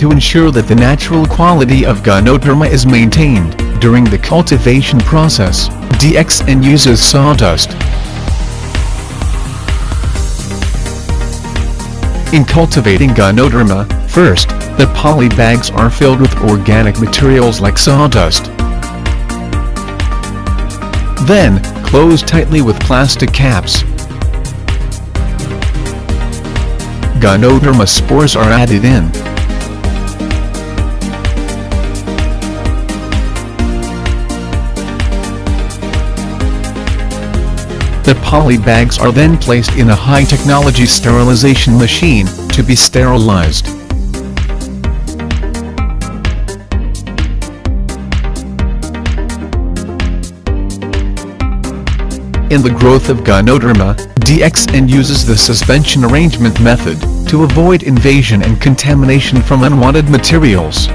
to ensure that the natural quality of Ganoderma is maintained. During the cultivation process, DXN uses sawdust. In cultivating Ganoderma, first, the poly bags are filled with organic materials like sawdust. Then, closed tightly with plastic caps. Ganoderma spores are added in. The poly bags are then placed in a high-technology sterilization machine, to be sterilized. In the growth of Ganoderma, DXN uses the suspension arrangement method, to avoid invasion and contamination from unwanted materials.